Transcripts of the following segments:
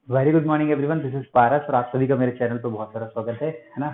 Very good morning everyone, this is Paras और आप सभी का मेरे चैनल पर बहुत सारा स्वागत है ना।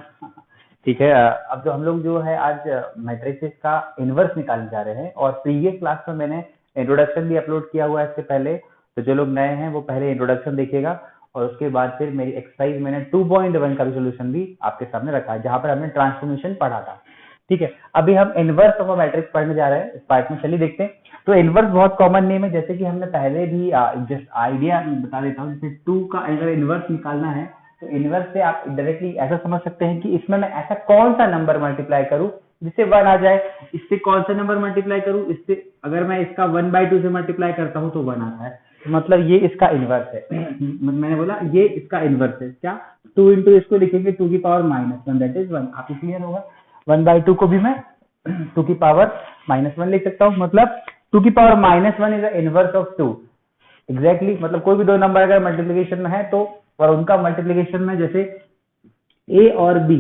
ठीक है, अब जो हम लोग जो है आज मैट्रिसेस का इनवर्स निकालने जा रहे हैं और प्रीवियस क्लास में मैंने इंट्रोडक्शन भी अपलोड किया हुआ है इससे पहले। तो जो लोग नए हैं वो पहले इंट्रोडक्शन देखिएगा और उसके बाद फिर मेरी एक्सरसाइज मैंने 2.1 का भी सोल्यूशन भी आपके सामने रखा है जहां पर हमने ट्रांसफॉर्मेशन पढ़ा था। ठीक है, अभी हम इनवर्स ऑफ अ मैट्रिक्स पढ़ने जा रहे हैं। इस पार्ट में चलिए देखते हैं। तो इनवर्स बहुत कॉमन नेम है, जैसे कि हमने पहले भी जस्ट आइडिया बता देता हूँ। जैसे 2 का अगर इनवर्स निकालना है तो इनवर्स से आप डायरेक्टली ऐसा समझ सकते हैं कि इसमें मैं ऐसा कौन सा नंबर मल्टीप्लाई करूं जिससे 1 आ जाए, इससे कौन सा नंबर मल्टीप्लाई करूं, इससे अगर मैं इसका 1/2 से मल्टीप्लाई करता हूं तो 1 आता है। मतलब ये इसका इनवर्स है। मैंने बोला ये इसका इनवर्स है। क्या 2 इंटू इसको लिखेंगे 2 की पावर -1, दैट इज 1। आपको क्लियर होगा। 1/2 को भी मैं 2 की पावर -1 लिख सकता हूँ। मतलब 2 की power -1 is the inverse of 2। Exactly, मतलब कोई भी दो नंबर अगर मल्टीप्लीकेशन में है तो और उनका मल्टीप्लीकेशन में जैसे ए और बी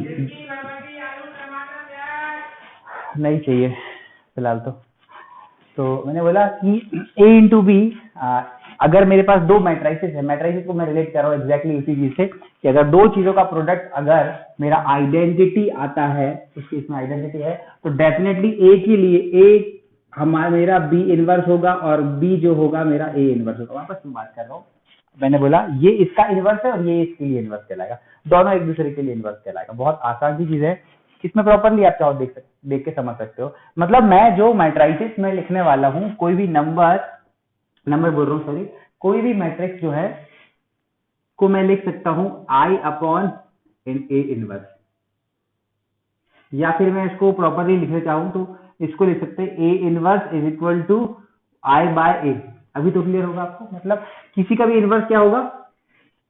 नहीं चाहिए फिलहाल। तो मैंने बोला कि ए इंटू बी, अगर मेरे पास दो मैट्रिसेस है, मैट्रिसेस को मैं रिलेट कर रहा हूँ एग्जैक्टली उसी चीज से कि अगर दो चीजों का प्रोडक्ट अगर मेरा आइडेंटिटी आता है, उसकी इसमें आइडेंटिटी है, तो डेफिनेटली ए के लिए ए हमारा मेरा बी इनवर्स होगा और बी जो होगा मेरा ए इनवर्स होगा। वापस मैं बात कर रहा हूँ, मैंने बोला ये इसका इनवर्स है और ये इसके लिए इनवर्स कहलाएगा, दोनों एक दूसरे के लिए इनवर्स कहलाएगा। बहुत आसान सी चीज है, इसमें प्रॉपरली आप चाहो देख के समझ सकते हो। मतलब मैं जो मैट्रिसेस में लिखने वाला हूं, कोई भी नंबर बोल रहा हूँ सॉरी, कोई भी मैट्रिक्स जो है को मैं लिख सकता हूं आई अपॉन ए इनवर्स, या फिर मैं इसको प्रॉपरली लिखना चाहूं तो इसको लिख सकते हैं A inverse is equal to I by A. अभी तो क्लियर होगा आपको। मतलब किसी का भी इनवर्स क्या होगा,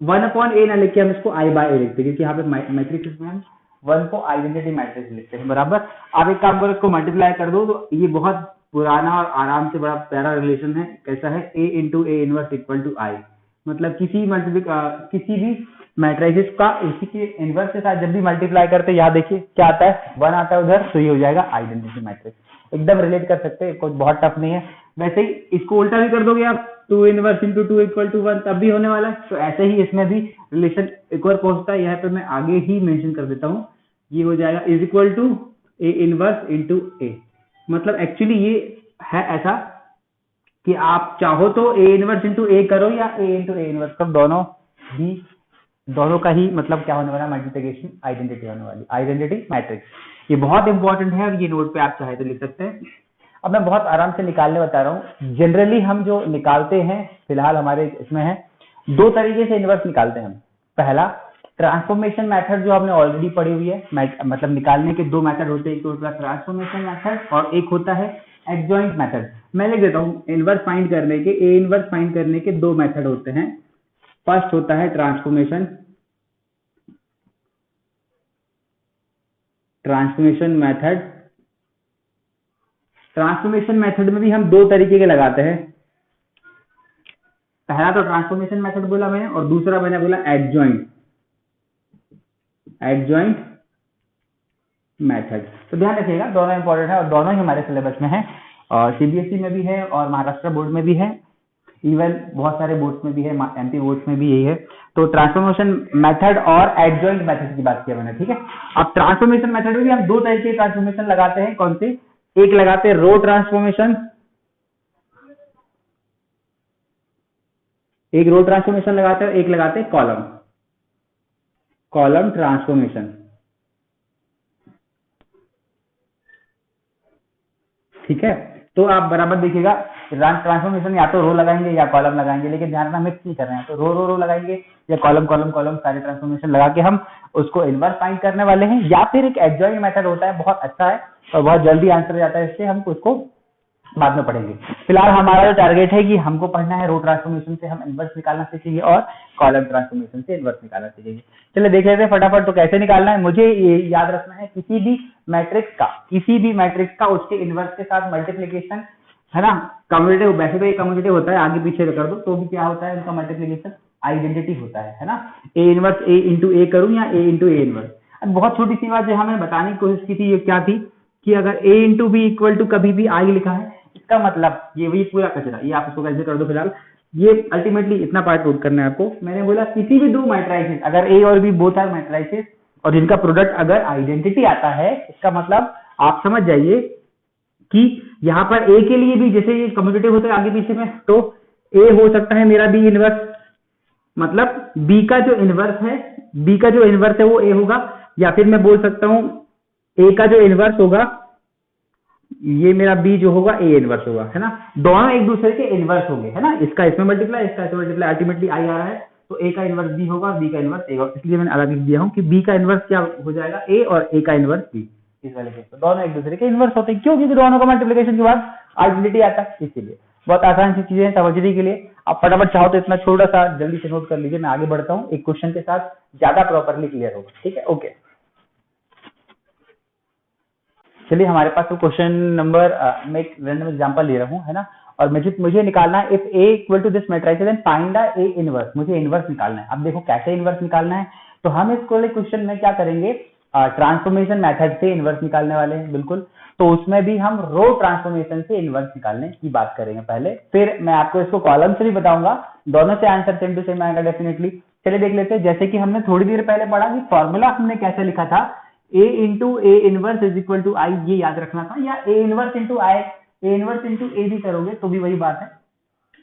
1 अपॉन ए ना लिख के हम इसको आई बाय ए लिखते हैं, क्योंकि यहाँ पे मैट्रिक्स में हम 1 को आइडेंटिटी मैट्रिक्स लिखते हैं। बराबर। आप एक काम करो, इसको मल्टीप्लाई कर दो तो ये बहुत पुराना और आराम से बड़ा प्यारा रिलेशन है। कैसा है, A into A inverse equal to I. मतलब किसी भी मैट्रिसेस का इसी के इनवर्स के साथ जब भी मल्टीप्लाई करते हैं, यहाँ देखिए क्या आता है, 1 आता है उधर, तो ये हो जाएगा आइडेंटिटी मैट्रिक्स। एकदम रिलेट कर सकते हैं, कुछ बहुत टफ नहीं है। वैसे ही इसको उल्टा भी कर दोगे आप, 2 इनवर्स इंटू 2 इक्वल टू 1, तब भी होने वाला है। तो ऐसे ही इसमें भी रिलेशन एक और पहुंचता है, यहाँ पे मैं आगे ही मेंशन कर देता हूँ। ये हो जाएगा is equal to A inverse into A. मतलब एक्चुअली ये है ऐसा कि आप चाहो तो ए इनवर्स इंटू ए करो या ए इंटू ए इनवर्स करो, दोनों का ही मतलब क्या होने वाला, मल्टीप्लिकेशन आइडेंटिटी होने वाली, आइडेंटिटी मैट्रिक्स। ये बहुत इंपॉर्टेंट है, ये नोट पे आप चाहे तो लिख सकते हैं। अब मैं बहुत आराम से निकालने बता रहा हूँ। जनरली हम जो निकालते हैं, फिलहाल हमारे इसमें है, दो तरीके से इनवर्स निकालते हैं हम। पहला ट्रांसफॉर्मेशन मेथड जो हमने ऑलरेडी पढ़ी हुई है, मतलब निकालने के दो मेथड होते हैं, एक होता है ट्रांसफॉर्मेशन मेथड और एक होता है एडजॉइंट मेथड। मैं लिख देता हूँ, इनवर्स फाइंड करने के, ए इनवर्स फाइंड करने के दो मेथड होते हैं। फर्स्ट होता है ट्रांसफॉर्मेशन मेथड। ट्रांसफॉर्मेशन मेथड में भी हम दो तरीके के लगाते हैं। पहला तो ट्रांसफॉर्मेशन मेथड बोला मैंने, और दूसरा मैंने बोला एडजॉइंट मेथड। तो ध्यान रखिएगा, दोनों इंपॉर्टेंट है और दोनों ही हमारे सिलेबस में है, और सीबीएसई में भी है और महाराष्ट्र बोर्ड में भी है, इवन बहुत सारे बोर्ड्स में भी है, एमपी बोर्ड्स में भी यही है। तो ट्रांसफॉर्मेशन मेथड और एडजॉइंट मेथड की बात किया मैंने, ठीक है। अब ट्रांसफॉर्मेशन मेथड में भी हम दो तरह के ट्रांसफॉर्मेशन लगाते हैं। कौन से, एक लगाते हैं रो ट्रांसफॉर्मेशन, एक रो ट्रांसफॉर्मेशन लगाते हैं, एक लगाते हैं कॉलम ट्रांसफॉर्मेशन। ठीक है, तो आप बराबर देखिएगा, ट्रांसफॉर्मेशन या तो रो लगाएंगे या कॉलम लगाएंगे, लेकिन ध्यान रखना मिक्स नहीं कर रहे हैं। तो रो लगाएंगे या कॉलम सारे ट्रांसफॉर्मेशन लगा के हम उसको इनवर्स फाइंड करने वाले हैं। या फिर एक एडजॉइंट मेथड होता है, बहुत अच्छा है और बहुत जल्दी आंसर जाता है, इससे हम उसको बाद में पढ़ेंगे। फिलहाल हमारा जो टारगेट है कि हमको पढ़ना है रो ट्रांसफॉर्मेशन से हम इनवर्स निकालना सीखेंगे और कॉलम ट्रांसफॉर्मेशन से इनवर्स निकालना सीखेंगे। चलिए देख लेते हैं फटाफट। तो कैसे निकालना है, मुझे ये याद रखना है, किसी भी मैट्रिक्स का उसके इनवर्स के साथ मल्टीप्लीकेशन है ना, कम्यूटेटिव। वैसे तो ये कम्यूटेटिव होता है, आगे पीछे कर दो तो भी क्या होता है, उनका मल्टीप्लीकेशन आइडेंटिटी होता है ना। ए इनवर्स ए इंटू ए करूं या ए इंटू ए इनवर्स। अब बहुत छोटी सी बात जो हमें बताने की कोशिश की थी, ये क्या थी कि अगर ए इंटू बी इक्वल टू कभी भी आई लिखा है, इसका मतलब ये वही पूरा कचरा, ये आप इसको कैसे कर दो फिलहाल, ये अल्टीमेटली इतना पार्ट नोट करना है आपको। मैंने बोला किसी भी दो मैट्राइसेस, अगर ए और बी बोथ आर मैट्राइसेस और जिनका प्रोडक्ट अगर आइडेंटिटी आता है, इसका मतलब आप समझ जाइए कि यहाँ पर ए के लिए भी जैसे ये कम्यूटेटिव होता है आगे पीछे में, तो ए हो सकता है मेरा बी इनवर्स, मतलब बी का जो इनवर्स है वो ए होगा, या फिर मैं बोल सकता हूं ए का जो इनवर्स होगा ये मेरा बी जो होगा ए इनवर्स होगा, है ना। दोनों एक दूसरे के इनवर्स होंगे, है ना। इसका इसमें मल्टीप्लाई, इसका इसमें मल्टीप्लाई, अल्टीमेटली आई आ रहा है, तो ए का इनवर्स बी होगा, बी का इनवर्स ए होगा। इसलिए मैंने अलग लिख दिया हूं कि बी का इनवर्स क्या हो जाएगा ए, और ए का इनवर्स बी। इस वाले केस में दोनों एक दूसरे के इनवर्स होते हैं, क्यों? क्योंकि दोनों का मल्टीप्लिकेशन के बाद आइडेंटिटी आता है, इसीलिए। बहुत आसान सी चीजें समझने के लिए आप फटाफट चाहो तो इतना छोटा सा जल्दी से नोट कर लीजिए। मैं आगे बढ़ता हूँ एक क्वेश्चन के साथ, ज्यादा प्रॉपरली क्लियर होगा, ठीक है। ओके, चलिए हमारे पास तो क्वेश्चन नंबर, मैं एक रैंडम एग्जांपल ले रहा हूँ, है ना। और मुझे निकालना है if A equal to this matrix then find the A inverse. मुझे इनवर्स निकालना है। अब देखो कैसे इनवर्स निकालना है, तो हम इस क्वेश्चन में क्या करेंगे, ट्रांसफॉर्मेशन मेथड से इनवर्स निकालने वाले हैं, बिल्कुल। तो उसमें भी हम रो ट्रांसफॉर्मेशन से इनवर्स निकालने की बात करेंगे पहले, फिर मैं आपको इसको कॉलम से भी बताऊंगा। दोनों से आंसर सेम टू सेम आएगा डेफिनेटली। चलिए देख लेते हैं, जैसे कि हमने थोड़ी देर पहले पढ़ा कि फॉर्मूला हमने कैसे लिखा था, a into A inverse is equal to I, ये याद रखना था, या a inverse into I, A inverse into A भी करोगे तो भी वही बात है,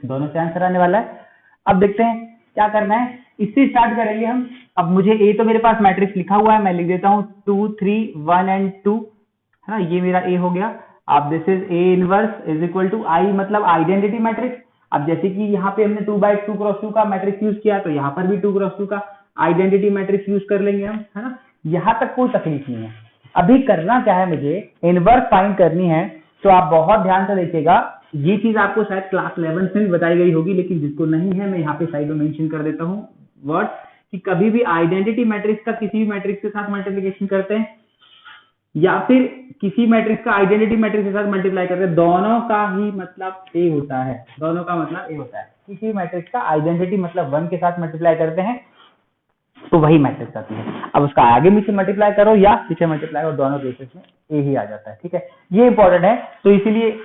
दोनों से आंसर आने वाला है। अब देखते हैं क्या करना है, इससे स्टार्ट करेंगे हम। अब मुझे ए तो मेरे पास मैट्रिक्स लिखा हुआ है, मैं लिख देता हूँ 2 3 1 एंड 2, है ना। ये मेरा ए हो गया। अब this is A inverse is equal to I, मतलब आइडेंटिटी मैट्रिक्स। अब जैसे कि यहाँ पे हमने 2/2 क्रॉस 2 का मैट्रिक्स यूज किया, तो यहाँ पर भी 2 क्रॉस 2 का आइडेंटिटी मैट्रिक्स यूज कर लेंगे हम, है ना। यहाँ तक कोई तकलीफ नहीं है। अभी करना क्या है, मुझे इनवर्स फाइंड करनी है। तो आप बहुत ध्यान से देखिएगा, ये चीज आपको शायद क्लास 11 में बताई गई होगी, लेकिन जिसको नहीं है मैं यहाँ पे साइड में मेंशन कर देता हूँ वर्ड, कि कभी भी आइडेंटिटी मैट्रिक्स का किसी भी मैट्रिक्स के साथ मल्टीप्लिकेशन करते हैं या फिर किसी मैट्रिक्स का आइडेंटिटी मैट्रिक्स के साथ मल्टीप्लाई करते हैं, दोनों का ही मतलब ए होता है, दोनों का मतलब ए होता है। किसी मैट्रिक्स का आइडेंटिटी मतलब 1 के साथ मल्टीप्लाई करते हैं तो वही मैट्रिक्स आती है। अब उसका आगे पीछे मल्टीप्लाई करो या पीछे मल्टीप्लाई करो, दोनों केसेस में ए ही आ जाता है, ठीक है। ये इंपॉर्टेंट है, तो इसीलिए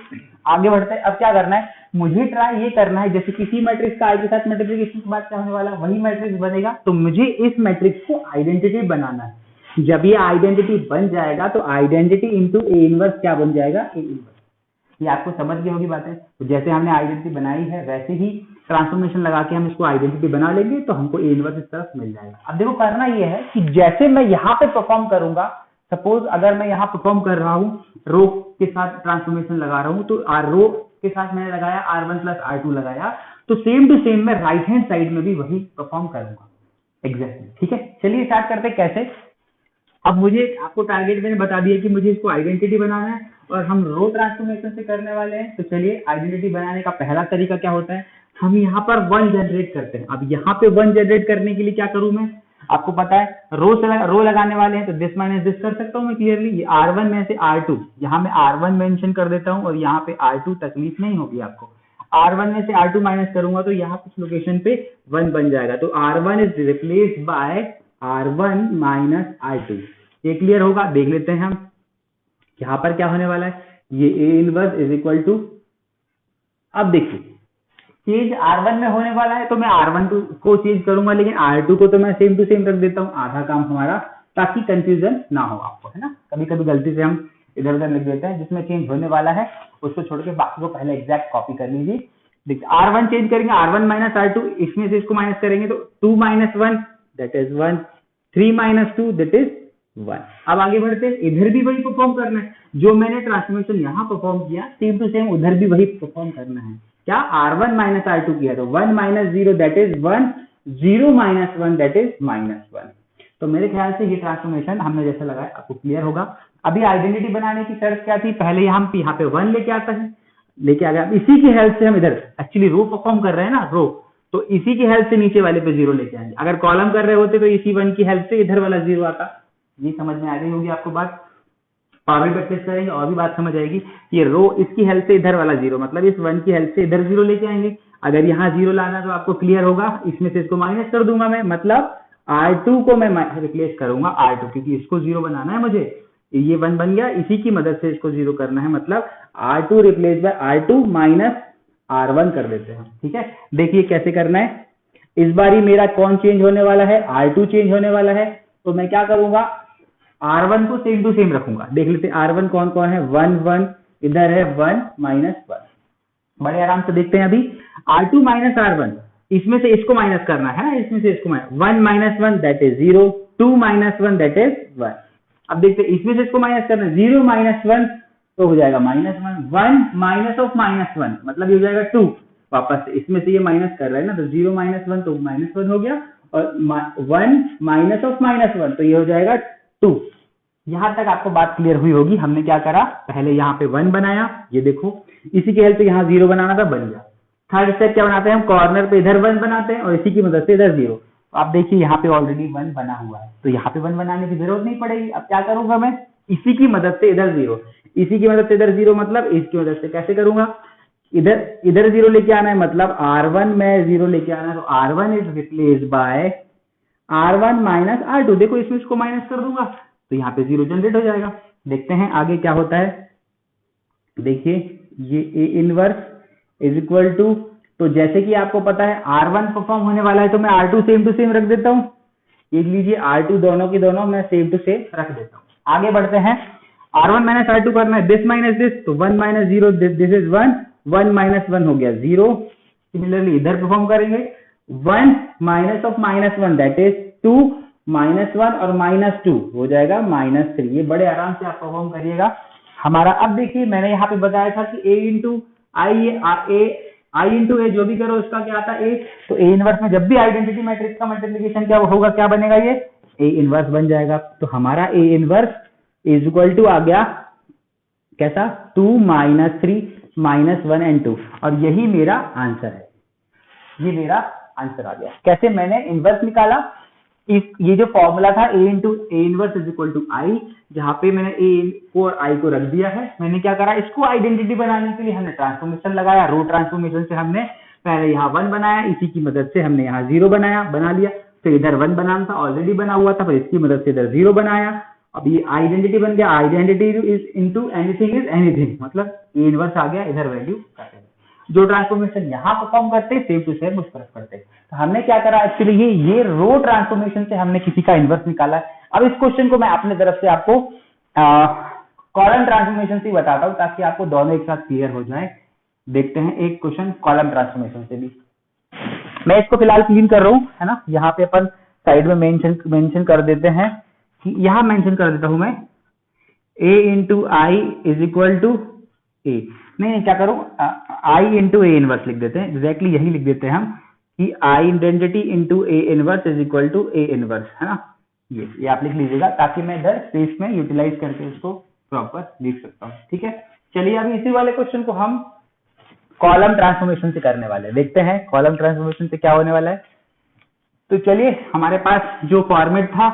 आगे बढ़ते हैं। अब क्या करना है, मुझे ट्राई ये करना है, जैसे किसी मैट्रिक्स का आई के साथ मल्टीप्लिकेशन के बाद क्या होने वाला, वही मैट्रिक्स बनेगा, तो मुझे इस मैट्रिक्स को आइडेंटिटी बनाना है। जब ये आइडेंटिटी बन जाएगा तो आइडेंटिटी इंटू ए इनवर्स क्या बन जाएगा, ए इनवर्स। ये आपको समझ गई होगी बातें। तो जैसे हमने आइडेंटिटी बनाई है वैसे ही ट्रांसफॉर्मेशन लगा के हम इसको आइडेंटिटी बना लेंगे, तो हमको ए इनवर्स इस तरफ मिल जाएगा। अब देखो करना ये है कि जैसे मैं यहाँ पे परफॉर्म करूंगा, सपोज अगर मैं यहाँ परफॉर्म कर रहा हूँ, रो के साथ ट्रांसफॉर्मेशन लगा रहा हूँ, तो रो के साथ मैंने लगाया R1 प्लस R2 लगाया, तो सेम टू सेम मैं राइट हैंड साइड में भी वही परफॉर्म करूंगा एग्जैक्टली, ठीक है। चलिए स्टार्ट करते हैं कैसे। अब मुझे आपको टारगेट मैंने बता दिया कि मुझे इसको आइडेंटिटी बनाना है और हम रो ट्रांसफॉर्मेशन से करने वाले हैं। तो चलिए आइडेंटिटी बनाने का पहला तरीका क्या होता है, हम यहाँ पर 1 जनरेट करते हैं। अब यहाँ पे 1 जनरेट करने के लिए क्या करूं मैं, आपको पता है रो लगाने वाले हैं, तो दिस माइनस दिस कर सकता हूं मैं क्लियरली। ये R1 में से R2, यहाँ मैं R1 मेंशन कर देता हूं और यहाँ पे R2, तकलीफ नहीं होगी आपको। R1 में से R2 माइनस करूंगा तो यहाँ कुछ लोकेशन पे 1 बन जाएगा, तो R1 is replaced by R1 minus R2। ये क्लियर होगा, देख लेते हैं हम यहाँ पर क्या होने वाला है। ये A inverse is equal to, अब देखिए चेंज R1 में होने वाला है, तो मैं R1 को चेंज करूंगा, लेकिन R2 को तो मैं सेम टू सेम रख देता हूँ, आधा काम हमारा, ताकि कंफ्यूजन ना हो आपको, है ना। कभी कभी गलती से हम इधर उधर लिख देते हैं, जिसमें चेंज होने वाला है उसको छोड़ के बाकी को पहले एग्जैक्ट कॉपी कर लीजिए। देखिए R1 चेंज करेंगे, R1 माइनस R2, इसमें से इसको माइनस करेंगे तो 2 minus 1 that is 1, 3 minus 2 that is 1। अब आगे बढ़ते हैं, इधर भी वही परफॉर्म करना है, जो मैंने ट्रांसफॉर्मेशन यहाँ परफॉर्म किया सेम टू सेम उधर भी वही परफॉर्म करना है। क्या R1 माइनस R2 किया, तो 1 minus 0 that is 1, 0 minus 1 that is -1। तो मेरे ख्याल से ये ट्रांसफॉर्मेशन हमने जैसे लगाया आपको क्लियर होगा। अभी आइडेंटिटी बनाने की शर्त क्या थी, पहले हम यहाँ पे 1 लेके आता है, लेके आ गया। इसी की हेल्प से हम इधर एक्चुअली रो परफॉर्म कर रहे हैं ना, रो, तो इसी की हेल्प से नीचे वाले पे 0 लेके आएंगे। अगर कॉलम कर रहे होते तो इसी 1 की हेल्प से इधर वाला 0 आता। ये समझ में आ गई होगी आपको बात। और भी प्रैक्टिस करेंगे और भी बात समझ आएगी। ये रो इसकी हेल्प से इधर वाला 0, मतलब इस 1 की हेल्प से इधर 0 लेके आएंगे। अगर यहाँ 0 लाना तो आपको क्लियर होगा, इसमें से इसको माइनस कर दूंगा मैं, मतलब R2 को मैं रिप्लेस करूंगा R2, क्योंकि इसको 0 बनाना है मुझे, ये 1 बन गया, इसी की मदद से इसको 0 करना है, मतलब R2 replace by R2 minus R1 कर देते हैं। ठीक है, देखिए कैसे करना है। इस बार ही मेरा कौन चेंज होने वाला है, R2 चेंज होने वाला है। तो मैं क्या करूंगा, R1 को सेम टू सेम रखूंगा। देख लेते R1 कौन कौन है, 1 1, इधर है 1 -1। बड़े आराम से देखते हैं। अभी R2 माइनस R1, इसमें से इसको माइनस करना है ना, इसमें से इसको minus, 1 - 1 that is 0, 2 - 1 that is 1। अब देखते हैं इसमें से इसको माइनस करना है, 0 - 1 तो हो जाएगा -1, 1 माइनस ऑफ -1 मतलब ये हो जाएगा 2। वापस से इसमें से ये माइनस कर रहे हैं ना, तो 0 - 1 तो -1 हो गया, और 1 माइनस ऑफ -1 तो ये हो जाएगा 2। यहां तक आपको बात क्लियर हुई होगी। हमने क्या करा, पहले यहाँ पे 1 बनाया, ये देखो, इसी की हेल्प से यहाँ 0 बनाना था, बन गया। थर्ड स्टेप क्या बनाते हैं हम, कॉर्नर पे इधर 1 बनाते हैं और इसी की मदद से इधर 0। आप देखिए यहाँ पे ऑलरेडी 1 बना हुआ है, तो यहाँ पे 1 बनाने की जरूरत नहीं पड़ेगी। अब क्या करूंगा मैं, इसी की मदद से इधर 0, इसी की मदद से इधर 0, मतलब इसकी मदद से कैसे करूंगा, इधर 0 लेके आना है, मतलब R1 में 0 लेके आना है, तो R1 is replaced by R1 minus R2। देखो इसमें इसको माइनस कर दूंगा तो यहाँ पे 0 जनरेट हो जाएगा। देखते हैं आगे क्या होता है। देखिए ये A inverse is equal to, तो जैसे कि आपको पता है R1 परफॉर्म होने वाला है, तो मैं R2 सेम टू सेम रख देता हूँ। ये लीजिए R2 दोनों की दोनों मैं सेम टू सेम रख देता हूँ। आगे बढ़ते हैं, R1 माइनस R2 करना है, दिस माइनस दिस, तो 1 - 0 दिस इज 1, 1 - 1 हो गया 0। सिमिलरली इधर परफॉर्म करेंगे, 1 माइनस ऑफ -1 दैट इज 2, -1 और -2 हो जाएगा -3। ये बड़े आराम से आप परफॉर्म करिएगा हमारा। अब देखिए मैंने यहाँ पे बताया था कि A इंटू आई इंटू ए, जो भी करो उसका क्या आता है A। तो A इनवर्स में जब भी आइडेंटिटी मैट्रिक्स का मल्टीप्लिकेशन क्या होगा, क्या बनेगा, ये A इनवर्स बन जाएगा। तो हमारा A inverse is equal to आ गया कैसा, 2 - 3 -1 एंड 2, और यही मेरा आंसर है। ये मेरा आंसर आ गया। कैसे मैंने इनवर्स निकाला, ये जो फॉर्मूला था A into A inverse is equal to I, जहां पे मैंने A को और I को रख दिया है। मैंने क्या करा, इसको आइडेंटिटी बनाने के लिए हमने ट्रांसफॉर्मेशन लगाया। रो ट्रांसफॉर्मेशन से हमने पहले यहाँ 1 बनाया, इसी की मदद से हमने यहाँ 0 बना लिया। तो इधर 1 बनाना था, ऑलरेडी बना हुआ था, पर इसकी मदद से इधर 0 बनाया। अब ये आइडेंटिटी बन गया, identity is into anything is anything, मतलब A इनवर्स आ गया, इधर वैल्यू काटेंगे। जो ट्रांसफॉर्मेशन यहाँ परफॉर्म करते सेम टू सेम उस तरफ करते। तो हमने क्या करा एक्चुअली, ये रो ट्रांसफॉर्मेशन से हमने किसी का इनवर्स निकाला। अब इस क्वेश्चन को मैं अपने तरफ से आपको कॉलम ट्रांसफॉर्मेशन से बताता हूँ, ताकि आपको दोनों एक साथ क्लियर हो जाए। देखते हैं एक क्वेश्चन कॉलम ट्रांसफॉर्मेशन से भी। मैं इसको फिलहाल क्लीन कर रहा हूँ, है ना। यहाँ पे अपन साइड में मेंशन कर देते हैं, कि यहाँ मेंशन कर देता हूं मैं A into I is equal to A. नहीं क्या करूं, I इंटू ए इनवर्स लिख देते हैं, एग्जैक्टली यही लिख देते हैं हम, कि I identity into A inverse is equal to A inverse, है ना। ये आप लिख लीजिएगा, ताकि मैं इधर स्पेस में यूटिलाइज करके उसको प्रॉपर लिख सकता हूँ। ठीक है, चलिए अभी इसी वाले क्वेश्चन को हम कॉलम ट्रांसफॉर्मेशन से करने वाले हैं। देखते हैं कॉलम ट्रांसफॉर्मेशन से क्या होने वाला है। तो चलिए, हमारे पास जो फॉर्मेट था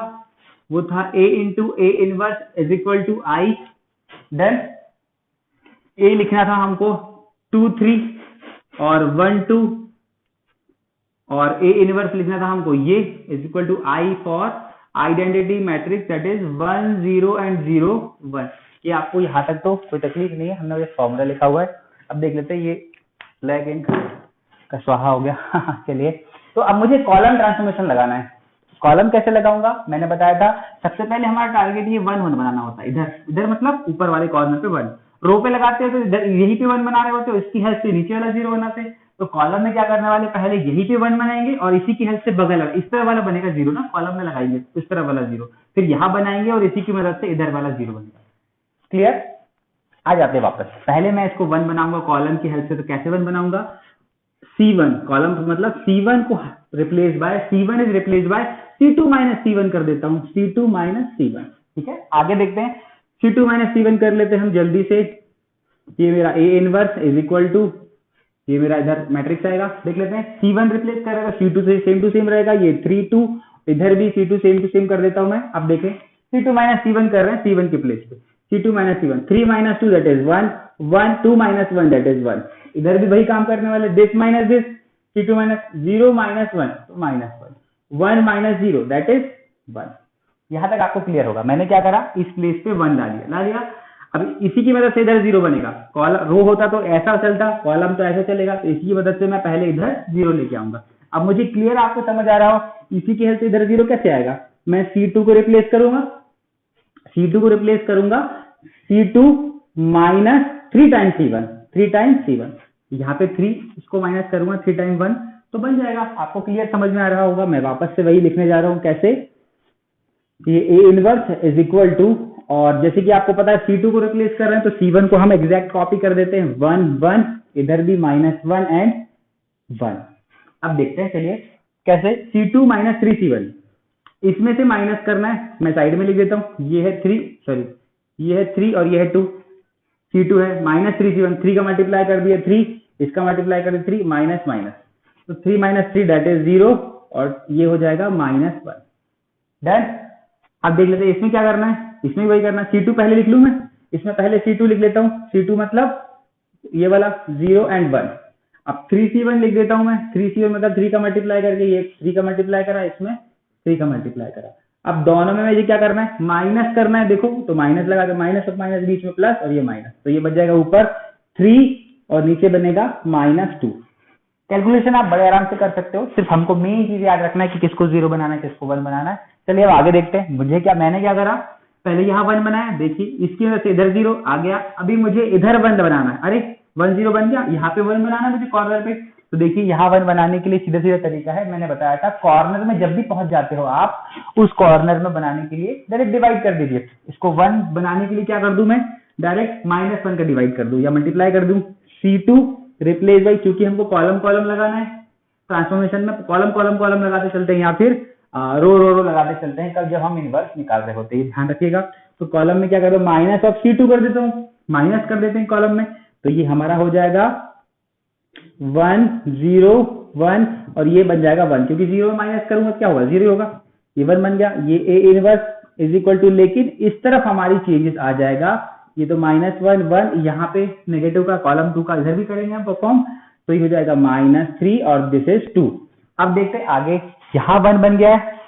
वो था A into A inverse is equal to I. Then A लिखना था हमको 2 3 और 1 2, और A इनवर्स लिखना था हमको ये is equal to I for identity matrix that is 1 0 and 0 1। ये आपको यहाँ तक तो कोई तकलीफ नहीं है, हमने ये फॉर्मूला लिखा हुआ है। अब देख लेते हैं, ये ब्लैक इंक का स्वाहा हो गया। चलिए, तो अब मुझे कॉलम ट्रांसफॉर्मेशन लगाना है। कॉलम कैसे लगाऊंगा, मैंने बताया था सबसे पहले हमारा टारगेट ये 1 1 बनाना होता है। इधर मतलब ऊपर वाले कॉर्नर पे 1, रो पे लगाते हैं तो इधर यहीं पे 1 बना रहे होते हैं, इसकी हेल्प से नीचे वाला 0 बनाते हैं। तो कॉलम में क्या करने वाले, पहले यहीं पे 1 बनाएंगे और इसी की हेल्प से बगल इस तरह वाला बनेगा 0 ना, कॉलम में लगाएंगे इस तरह वाला 0, फिर यहाँ बनाएंगे और इसी की मदद से इधर वाला 0 बनेगा। क्लियर, आ जाते हैं वापस। पहले मैं इसको 1 बनाऊंगा कॉलम की हेल्प से, तो कैसे 1 बनाऊंगा, C1 कॉलम मतलब C1 को replace by, C1 is replace by C2 minus C1 कर देता हूं, C2 माइनस C1। ठीक है, आगे देखते हैं, C2 माइनस C1 कर लेते हैं हम जल्दी से। ये मेरा A inverse is equal to, ये मेरा इधर मैट्रिक्स आएगा, देख लेते हैं। C1 रिप्लेस करेगा, C2 से सेम टू सेम रहेगा, ये 3 2, इधर भी C2 सेम टू सेम कर देता हूं मैं। अब देखें, C2 माइनस C1 कर रहे हैं, C1 के प्लेस पे C2 minus C1, 3 minus 2 that is 1, 1 2 minus 1 that is 1। इधर भी वही काम करने वाले, this minus this, C2 minus 0 minus 1 तो माइनस 1, 1 माइनस 0 दैट इज 1। यहां तक आपको क्लियर होगा। मैंने क्या करा, इस प्लेस पे 1 ला लिया। अब इसी की मदद से इधर 0 बनेगा, कॉलम रो होता तो ऐसा चलता, कॉलम तो ऐसे चलेगा, तो इसी की मदद से मैं पहले इधर 0 लेके आऊंगा। अब मुझे क्लियर आपको समझ आ रहा हो, इसी की हेल्प से इधर 0 कैसे आएगा, मैं C2 को रिप्लेस करूंगा, C2 को रिप्लेस करूंगा C2 minus 3 times C1, 3 times C1, यहाँ पे 3 इसको माइनस करूंगा 3 टाइम्स 1 तो बन जाएगा। आपको क्लियर समझ में आ रहा होगा, मैं वापस से वही लिखने जा रहा हूँ कैसे, ये A inverse is equal to, और जैसे कि आपको पता है C2 को रिप्लेस कर रहे हैं तो C1 को हम एग्जैक्ट कॉपी कर देते हैं, 1 1, इधर भी -1 एंड 1। अब देखते हैं चलिए कैसे, C2 माइनस 3C1, इसमें से माइनस करना है, मैं साइड में लिख देता हूँ, ये है 3, सॉरी ये है 3 और ये है 2, C2 है माइनस 3C1, 3 का मल्टीप्लाई कर दिया 3, इसका मल्टीप्लाई कर दिया 3, माइनस माइनस, तो 3 माइनस 3 दैट इज 0, और ये हो जाएगा -1। डन। अब देख लेते हैं इसमें क्या करना है, इसमें वही करना है, C2 पहले लिख लूं मैं, इसमें पहले C2 लिख लेता हूँ, C2 मतलब ये वाला 0 एंड 1। अब 3C1 लिख देता हूं मैं, 3C1 मतलब 3 का मल्टीप्लाई करके, ये 3 का मल्टीप्लाई करा, इसमें 3 का मल्टीप्लाई करा। अब दोनों में मुझे क्या करना है, माइनस करना है, देखो तो माइनस लगा के, माइनस और माइनस बीच में प्लस और ये माइनस, तो ये बच जाएगा ऊपर 3 और नीचे बनेगा -2। कैलकुलेशन आप बड़े आराम से कर सकते हो, सिर्फ हमको मेन चीज याद रखना है कि किसको 0 बनाना है, किसको 1 बनाना है। चलिए अब आगे देखते हैं, मैंने क्या करा, पहले यहाँ 1 बनाया, देखिए इसकी वजह से इधर 0 आ गया, अभी मुझे इधर 1 बनाना है, अरे 1 0 बन गया, यहाँ पे 1 बनाना है मुझे कॉर्नर पे, तो देखिए यहाँ 1 बनाने के लिए सीधा सीधा तरीका है, मैंने बताया था कॉर्नर में जब भी पहुंच जाते हो आप, उस कॉर्नर में बनाने के लिए डायरेक्ट डिवाइड कर दीजिए, इसको 1 बनाने के लिए क्या कर दूं मैं, डायरेक्ट -1 का डिवाइड कर दूं या मल्टीप्लाई कर दूं, C2 रिप्लेस बाई, क्योंकि हमको कॉलम कॉलम लगाना है, ट्रांसफॉर्मेशन में कॉलम कॉलम कॉलम लगाते चलते हैं या फिर रो रो रो लगाते चलते हैं, कब जब हम इनवर्स निकाल रहे होते हैं, ध्यान रखिएगा। तो कॉलम में क्या कर दो, माइनस ऑफ C2 कर देता हूँ, माइनस कर देते हैं कॉलम में, तो ये हमारा हो जाएगा 1 0 1 और ये बन जाएगा 1, क्योंकि 0 माइनस करूंगा क्या होगा, 0 होगा, ये 1 बन गया, ये A inverse is equal to, लेकिन इस तरफ हमारी चेंजेस आ जाएगा, ये तो -1 1, यहाँ पे नेगेटिव का कॉलम 2 का इधर भी करेंगे हम परफॉर्म, तो ये हो जाएगा -3 और दिस इज 2। अब देखते हैं आगे, यहाँ 1 बन गया है,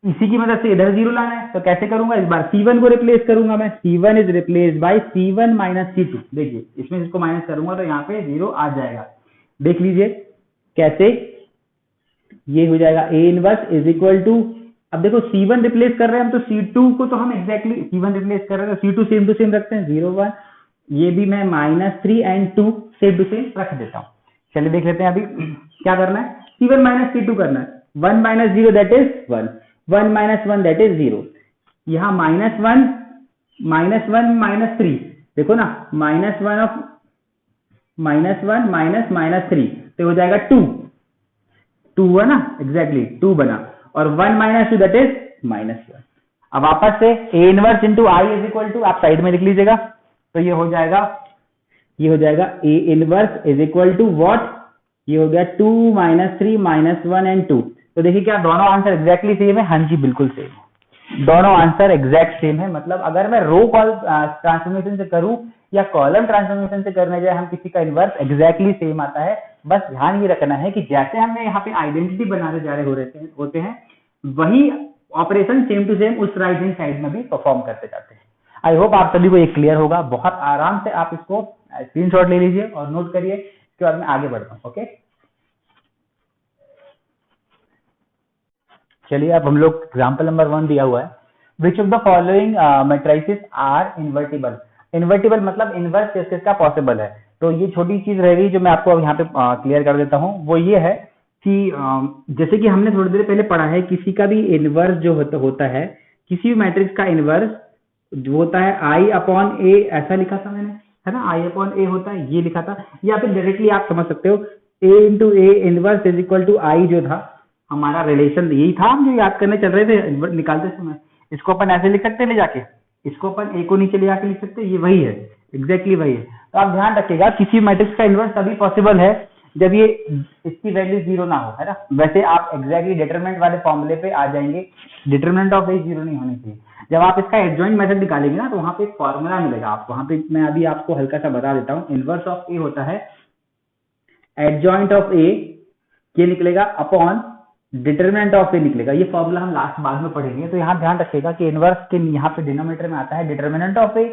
इसी की मदद से इधर 0 लाना है, तो कैसे करूंगा, इस बार C1 को रिप्लेस करूंगा मैं, C1 is replace by C1 minus C2, देखिए इसमें इसको माइनस करूंगा तो यहाँ पे 0 आ जाएगा, देख लीजिए कैसे, ये हो जाएगा A inverse is equal to, अब देखो C1 रिप्लेस कर रहे हैं हम, तो C2 को तो हम एग्जैक्टली C1 रिप्लेस कर रहे हैं, तो C2 सेम टू सेम रखते हैं 0 1, ये भी मैं -3 एंड 2 सेम टू सेम रख देता हूँ। चलिए देख लेते हैं अभी क्या करना है, C1 माइनस C2 करना है, 1 minus 0 that is 1, 1 minus 1 that is 0, यहाँ -1 -3, देखो ना, -1 ऑफ -1 माइनस -3, तो हो जाएगा 2 है ना, एग्जैक्टली 2 बना, और 1 माइनस 2 दैट इज -1। अब वापस से A inverse into I is equal to, आप साइड में लिख लीजिएगा, तो ये हो जाएगा A inverse is equal to what, ये हो गया 2 -3 -1 एंड 2। तो देखिए क्या दोनों आंसर एग्जैक्टली सेम है, हाँ जी बिल्कुल सेम है, दोनों आंसर एग्जैक्ट सेम है। मतलब अगर मैं रो कॉल ट्रांसफॉर्मेशन से करूं या कॉलम ट्रांसफॉर्मेशन से करने जाए, हम किसी का इनवर्स एग्जैक्टली सेम आता है। बस ध्यान ये रखना है कि जैसे हमने यहाँ पे आइडेंटिटी बनाने जा रहे होते हैं, वही ऑपरेशन सेम टू सेम उस राइट हैंड साइड में भी परफॉर्म करते जाते हैं। आई होप आप सभी को ये क्लियर होगा। बहुत आराम से आप इसको स्क्रीनशॉट ले लीजिए और नोट करिए, इसके बाद मैं आगे बढ़ता हूँ। ओके, चलिए अब हम लोग एग्जाम्पल नंबर 1 दिया हुआ है, which of the following matrices are invertible. Invertible मतलब इनवर्स किसका पॉसिबल है। तो ये छोटी चीज रहेगी जो मैं आपको यहाँ पे क्लियर कर देता हूँ, वो ये है कि जैसे कि हमने थोड़ी देर पहले पढ़ा है, किसी का भी इनवर्स जो होता है, किसी भी मैट्रिक्स का इनवर्स जो होता है I/A, ऐसा लिखा था मैंने, है ना, I/A होता है, ये लिखा था। या फिर डायरेक्टली आप समझ सकते हो A inverse is equal to I, जो था हमारा रिलेशन यही था, हम जो याद करने चल रहे थे निकालते समय। इसको अपन ऐसे लिख सकते हैं ले जाके, इसको अपन A को नीचे ले जाके लिख सकते हैं, ये वही है, एग्जैक्टली वही है। तो आप ध्यान रखिएगा, किसी मैट्रिक्स का इनवर्स तभी पॉसिबल है जब ये इसकी वैल्यू 0 ना हो, है ना। वैसे आप एग्जैक्टली डिटरमिनेंट वाले फॉर्मूले पे आ जाएंगे, डिटरमिनेंट ऑफ A 0 नहीं होनी चाहिए। जब आप इसका एडजॉइंट मेथड निकालेंगे ना, तो वहां पे एक फॉर्मूला मिलेगा आपको। वहां पे मैं अभी आपको हल्का सा बता देता हूँ, इनवर्स ऑफ A होता है एडजॉइंट ऑफ A, ये निकलेगा अपॉन डिटरमिनेंट ऑफ A निकलेगा। ये फॉर्मूला हम लास्ट बाद में पढ़ेंगे। तो यहाँ ध्यान रखिएगा कि इनवर्स के यहाँ पे डिनोमिनेटर में आता है डिटरमिनेंट ऑफ A,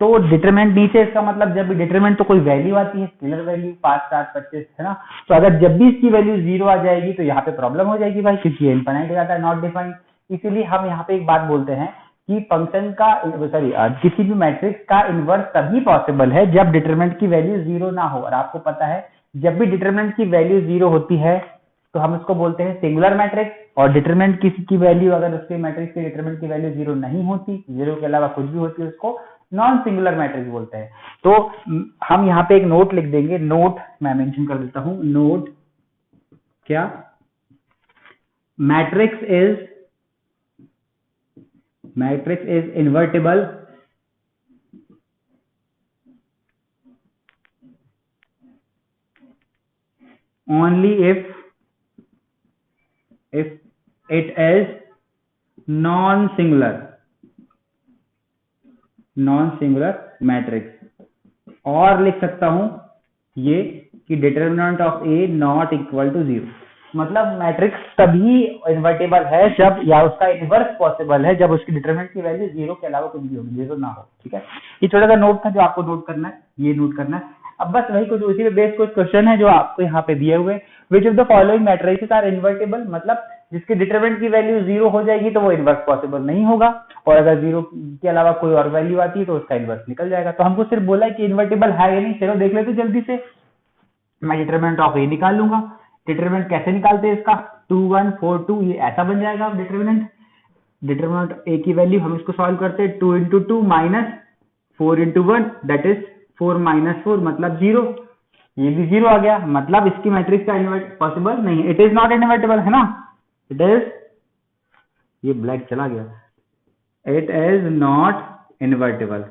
तो डिटरमिनेंट नीचे, इसका मतलब जब भी डिटरमिनेंट तो कोई वैल्यू आती है, स्केलर वैल्यू 5, 7, 25 है ना, तो अगर जब भी इसकी वैल्यू 0 आ जाएगी तो यहाँ पे प्रॉब्लम हो जाएगी भाई, क्योंकि ये इनफाइनाइट आता है, नॉट डिफाइंड। इसीलिए हम यहाँ पे एक बात बोलते हैं कि फंक्शन का सॉरी किसी भी मैट्रिक्स का इनवर्स तभी पॉसिबल है जब डिटरमिनेंट की वैल्यू 0 ना हो। और आपको पता है जब भी डिटरमिनेंट की वैल्यू 0 होती है तो हम उसको बोलते हैं सिंगुलर मैट्रिक्स, और डिटरमिनेंट किसी की वैल्यू अगर उसके मैट्रिक्स के डिटरमिनेंट की वैल्यू 0 नहीं होती, 0 के अलावा कुछ भी होती है, उसको नॉन सिंगुलर मैट्रिक्स बोलते हैं। तो हम यहाँ पे एक नोट लिख देंगे, नोट मैं मेंशन कर देता हूं, नोट क्या, matrix is invertible only if it is non-singular matrix. और लिख सकता हूं ये कि determinant of A not equal to 0, मतलब मैट्रिक्स तभी इन्वर्टेबल है जब, या उसका इनवर्स पॉसिबल है जब उसकी डिटरमिनेंट की वैल्यू 0 के अलावा कुछ भी होगी, 0 ना हो। ठीक है, ये छोटा सा नोट था जो आपको नोट करना है, ये नोट करना है। अब बस वही कुछ उसी पे बेस्ड कुछ क्वेश्चन है जो आपको यहाँ पे दिए हुए, which of the following matrices are invertible, मतलब जिसकी डिटरमिनेंट की वैल्यू 0 हो जाएगी तो वो इनवर्स पॉसिबल नहीं होगा, और अगर 0 के अलावा कोई और वैल्यू आती है तो उसका इनवर्स निकल जाएगा। तो हमको सिर्फ बोला है कि इन्वर्टेबल है या नहीं, चलो देख लेते जल्दी से। मैं डिटरमिनेंट ऑफ ए निकाल लूंगा। डिटरमिनेंट कैसे निकालते हैं इसका, 2 1 4 2, ये ऐसा बन जाएगा डिटरमिनेंट ए की वैल्यू, हम इसको सॉल्व करते हैं, 2 into 2 minus 4 into 1 that is 4 minus 4 मतलब 0, ये भी 0 आ गया, मतलब इसकी मैट्रिक्स का इन्वर्ट पॉसिबल नहीं है, इट इज नॉट इन्वर्टेबल, है ना, इट इज, ये ब्लैक चला गया, इट इज नॉट इन्वर्टेबल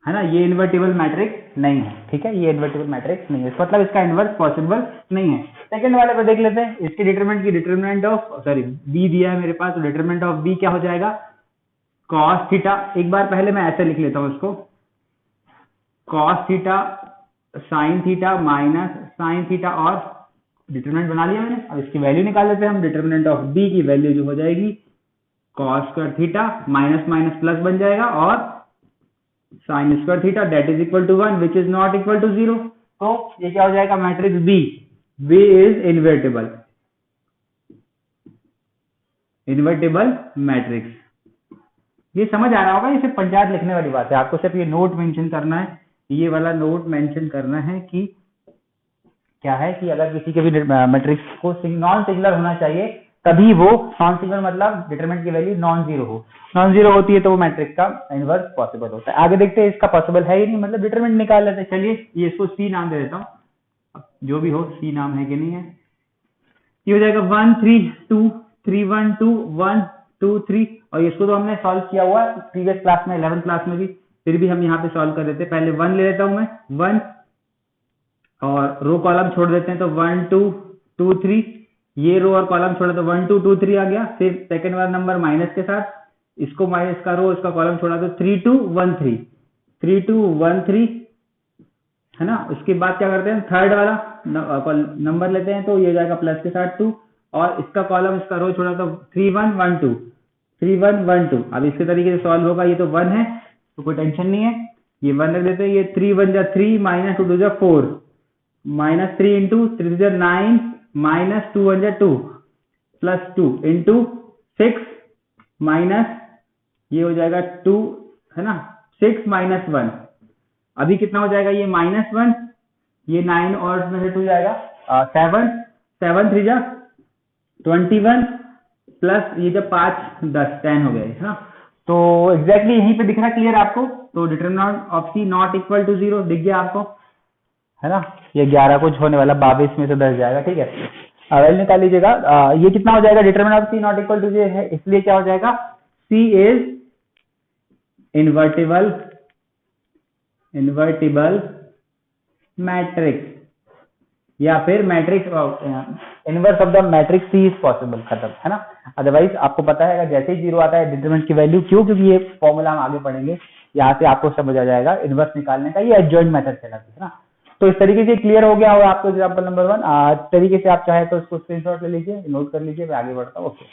है ना, ये इन्वर्टेबल मैट्रिक्स नहीं है। ठीक है, ये इन्वर्टेबल मैट्रिक्स नहीं है, मतलब इसका इन्वर्स पॉसिबल नहीं है। सेकंड वाले पे देख लेते हैं, इसके डिटरमिनेंट ऑफ सॉरी बी दिया है मेरे पास, तो डिटरमिनेंट ऑफ बी क्या हो जाएगा, कॉस थीटा। एक बार पहले मैं ऐसे लिख लेता हूं इसको, cos theta sine theta minus sine theta, और डिटरमिनेंट बना लिया मैंने। अब इसकी वैल्यू निकाल लेते हैं हम, डिटरमिनेंट ऑफ बी की वैल्यू जो हो जाएगी cos square theta minus minus plus बन जाएगा, और sine square theta that is equal to 1 which is not equal to 0। तो ये क्या हो जाएगा, matrix B is invertible matrix. ये समझ आ रहा होगा, ये सिर्फ पंचायत लिखने वाली बात है, आपको सिर्फ ये नोट मेंशन करना है, ये वाला नोट मेंशन करना है कि क्या है कि अगर किसी के भी मैट्रिक्स को नॉन सिंगुलर होना चाहिए तभी वो, नॉन सिंगुलर मतलब डिटरमिनेंट की वैल्यू नॉन जीरो हो, नॉन जीरो होती है तो वो मैट्रिक्स का इनवर्स पॉसिबल होता है। आगे देखते हैं इसका पॉसिबल है ही नहीं, मतलब डिटरमिनेंट निकाल लेते हैं। चलिए ये इसको सी नाम दे देता हूँ, जो भी हो सी नाम है कि नहीं है। ये हो जाएगा 1 3 2 3 1 2 1 2 3, और इसको तो हमने सॉल्व किया हुआ प्रीवियस क्लास में, 11th क्लास में भी, फिर भी हम यहाँ पे सॉल्व कर देते हैं। पहले 1 ले लेता हूँ मैं, 1 और रो कॉलम छोड़ देते हैं, तो 1 2 2 3, ये रो और कॉलम छोड़ा तो 1 2 2 3 आ गया। फिर सेकंड वाला नंबर माइनस के साथ, इसको माइनस का रो इसका कॉलम छोड़ा तो 3 2 1 3 3 2 1 3, है ना। उसके बाद क्या करते हैं, थर्ड वाला नंबर लेते हैं, तो ये जाएगा प्लस के साथ 2, और इसका कॉलम इसका रो छोड़ा तो 3 1 1 2 3 1 1 2। अब इसके तरीके से सॉल्व होगा, ये तो 1 है तो कोई टेंशन नहीं है, ये 1 रख देते हैं। ये 3 1 जा 3 माइनस 2 2 जा 4 माइनस 3 इंटू 3 जा 9 माइनस 2 1 जा 2 प्लस 2 इंटू 6 माइनस ये हो जाएगा 2, है ना, 6 माइनस 1, अभी कितना हो जाएगा, ये -1, ये 9 और में से 2 जाएगा 7 7 3 जा 21 प्लस ये जब 5 10 10 हो गए, है ना। तो एग्जैक्टली यहीं पे दिख रहा है क्लियर आपको, तो determinant of C not equal to 0 दिख गया आपको, है ना। ये 11 कुछ होने वाला, 22 में से 10 जाएगा, ठीक है। वैल्यू निकाल लीजिएगा, ये कितना हो जाएगा, determinant of C not equal to 0 है, इसलिए क्या हो जाएगा, सी इज इन्वर्टिबल मैट्रिक्स, या फिर matrix inverse of the matrix C is possible, खत्म, है ना। अदरवाइज आपको पता है अगर जैसे ही 0 आता है डिटरमिनेंट की वैल्यू, क्यों, क्योंकि ये फॉर्मूला हम आगे पढ़ेंगे, यहाँ से आपको समझ आ जाएगा इनवर्स निकालने का, ये एडजॉइंट मेथड कहलाता है ना। तो इस तरीके से क्लियर हो गया होगा आपको एग्जाम्पल नंबर 1। तरीके से आप चाहे तो इसको स्क्रीनशॉट ले लीजिए, नोट कर लीजिए, मैं आगे बढ़ता हूँ। ओके,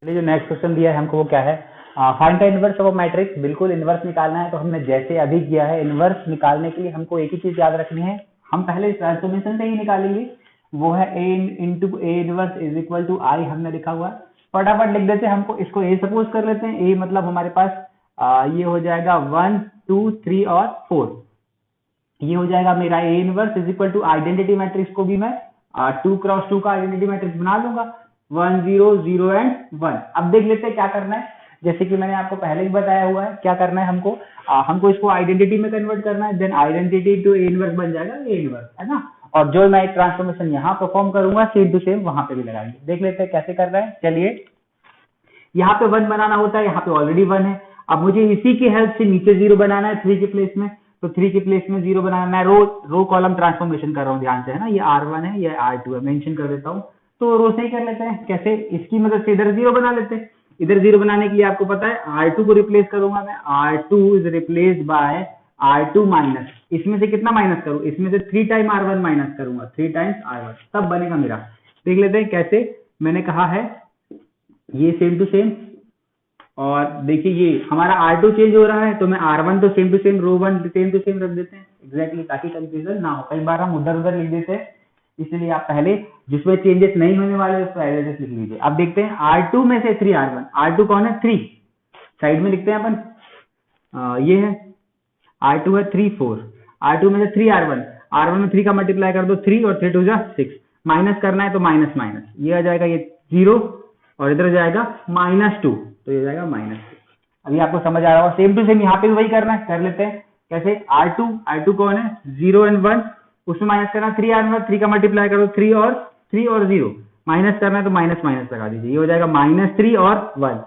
जो नेक्स्ट क्वेश्चन दिया है हमको वो क्या है, find the inverse of matrix. बिल्कुल इनवर्स निकालना है, तो हमने जैसे अभी किया है, इनवर्स निकालने के लिए हमको एक ही चीज याद रखनी है, हम पहले ट्रांसफॉर्मेशन से ही निकालेंगे, वो है a into A inverse is equal to I, हमने लिखा हुआ है, फटाफट लिख देते हैं। हमको इसको a सपोज कर लेते हैं, a मतलब हमारे पास ये हो जाएगा 1 2 3 और 4, ये हो जाएगा मेरा A inverse is equal to identity matrix को भी मैं 2 क्रॉस 2 का आइडेंटिटी मैट्रिक्स बना लूंगा, 1 0 0 एंड 1। अब देख लेते हैं क्या करना है, जैसे कि मैंने आपको पहले ही बताया हुआ है क्या करना है हमको, हमको इसको आइडेंटिटी में कन्वर्ट करना है, then identity to A inverse बन जाएगा ए इनवर्स, है ना। और जो मैं ट्रांसफॉर्मेशन यहाँ परफॉर्म करूंगा सेम टू सेम वहां पे भी लगाएंगे। देख लेते हैं कैसे कर रहे हैं। चलिए, यहाँ पे 1 बनाना होता है, यहाँ पे ऑलरेडी 1 है। अब मुझे इसी की हेल्प से नीचे 0 बनाना है 3 के प्लेस में, तो 3 के प्लेस में 0 बनाना। मैं रो कॉलम ट्रांसफॉर्मेशन कर रहा हूँ ध्यान से, है ना, ये R1 है, ये R2 है, मेंशन कर देता हूँ। तो रो से ही कर लेते हैं, कैसे, इसकी मदद से इधर 0 बना लेते हैं। इधर 0 बनाने के लिए आपको पता है R2 को रिप्लेस करूंगा मैं, R2 is replaced by R2 minus, इसमें से कितना माइनस करूं, इसमें से 3 टाइम R1 माइनस करूंगा, 3 टाइम्स R1, तब बनेगा मेरा। देख लेते हैं कैसे, मैंने कहा है ये सेम टू सेम, और देखिए ये हमारा R2 चेंज हो रहा है, तो मैं R1 तो same to same, row 1 same to same रख देते हैं एग्जैक्टली, ताकि कंफ्यूजन ना हो। कई बार हम उधर उधर लिख देते हैं, इसलिए आप पहले जिसमें चेंजेस नहीं होने वाले उसको एज लिख लीजिए। अब देखते हैं R2 में से 3 R1, R2 कौन है 3, साइड में लिखते हैं अपन, ये है R2 है 3 4, R2 में से 3 R1, R1 में 3 का मल्टीप्लाई कर दो 3 और 3 2 जा 6, माइनस करना है तो माइनस माइनस, ये आ जाएगा ये 0 और इधर जाएगा -2, तो ये जाएगा -2। अभी आपको समझ आ रहा होगा, सेम टू सेम यहाँ पे भी वही करना है, कर लेते हैं कैसे। R2 कौन है 0 एंड 1, उसमें माइनस करना 3 R1, 3 का मल्टीप्लाई करो 3 और 0, माइनस करना है तो माइनस माइनस लगा दीजिए, ये हो जाएगा -3 और 1,